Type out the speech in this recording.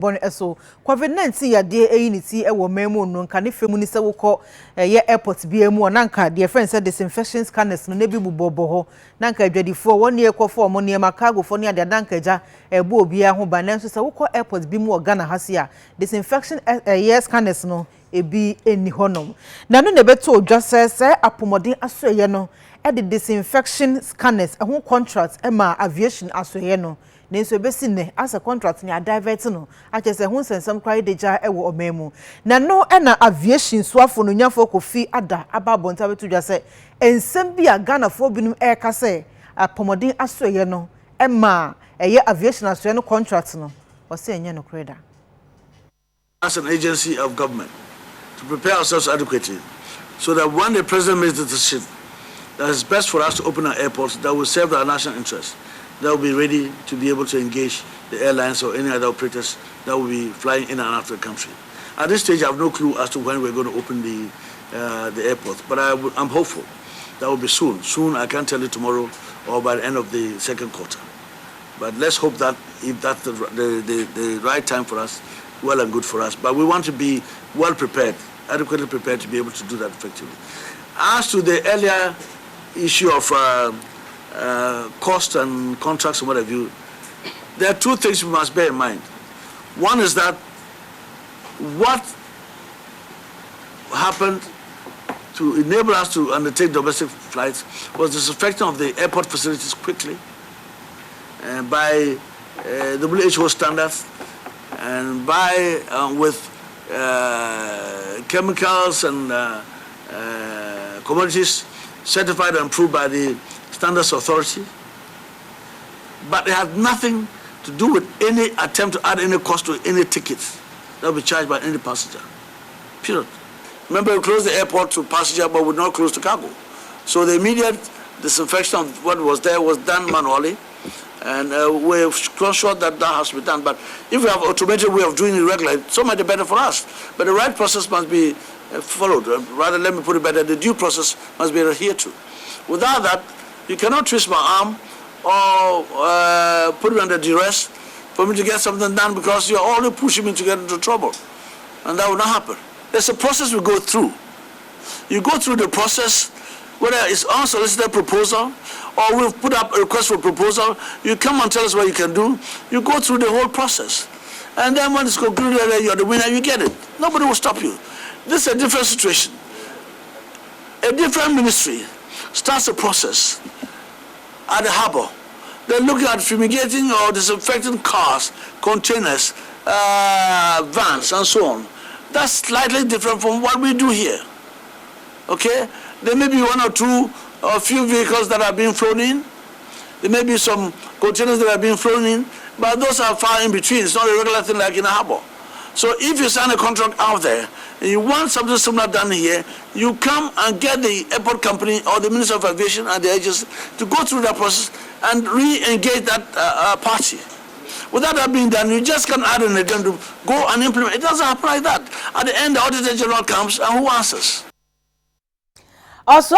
Bon eso COVID-19 ya de eyiniti e wo memu no nka ne femu ni se wokọ ye airport bi emu na nka de friend say disinfection scanners no ne bi bubobo ho na nka adwadifo woni ekofo mo ne makago fo ne ade danka ja ebo obi a ho ba na nso se wokọ airport bi mu Ghana hase a disinfection ye scanners no ebi eni honom na no ne beto odwa se apomodin asoye no e de disinfection scanners e ho contract e ma aviation asoye no nenso besi ne as a contract ni Diverting no achese hu sensem kwai deja e wo omemu na no e na aviation soafo no nyafo kofi ada ababonta betu dwa se ensem bi a Ghana fo binum e ka se apomodin asoye no e ma eye aviation asoye no contract no o se enye no kreda. As an agency of government to prepare ourselves adequately so that when the president makes the decision that is best for us to open our airports that will serve our national interest, that will be ready to be able to engage the airlines or any other operators that will be flying in and out of the country. At this stage, I have no clue as to when we're going to open the airport, but I'm hopeful that will be soon. Soon, I can't tell you tomorrow or by the end of the second quarter. But let's hope that if that's the right time for us, well and good for us. But we want to be well prepared, adequately prepared to be able to do that effectively. As to the earlier issue of cost and contracts and what have you, there are two things we must bear in mind. One is that what happened to enable us to undertake domestic flights was disinfecting of the airport facilities quickly by WHO standards and by with chemicals and commodities certified and approved by the Standards Authority, but it had nothing to do with any attempt to add any cost to any tickets that will be charged by any passenger. Period. Remember, we closed the airport to passenger, but we not close to cargo. So the immediate disinfection of what was there was done manually, and we're sure that has to be done. But if we have automated way of doing it regularly, so much the better for us. But the right process must be followed. Rather, let me put it better, the due process must be adhered to. Without that, you cannot twist my arm or put me under duress for me to get something done because you're only pushing me to get into trouble. And that will not happen. There's a process we go through. You go through the process, whether it's unsolicited proposal or we've put up a request for proposal, you come and tell us what you can do. You go through the whole process. And then when it's concluded that you're the winner, you get it. Nobody will stop you. This is a different situation. A different ministry starts a process at the harbor. They're looking at fumigating or disinfecting cars, containers, vans, and so on. That's slightly different from what we do here. Okay? There may be one or two or a few vehicles that are being flown in. There may be some containers that are being flown in, but those are far in between. It's not a regular thing like in a harbor. So if you sign a contract out there and you want something similar done here, you come and get the airport company or the Minister of Aviation and the agency to go through that process and re-engage that party. Without that being done, you just can't add an addendum to go and implement. It doesn't happen like that. At the end, the Auditor General comes and who answers? Also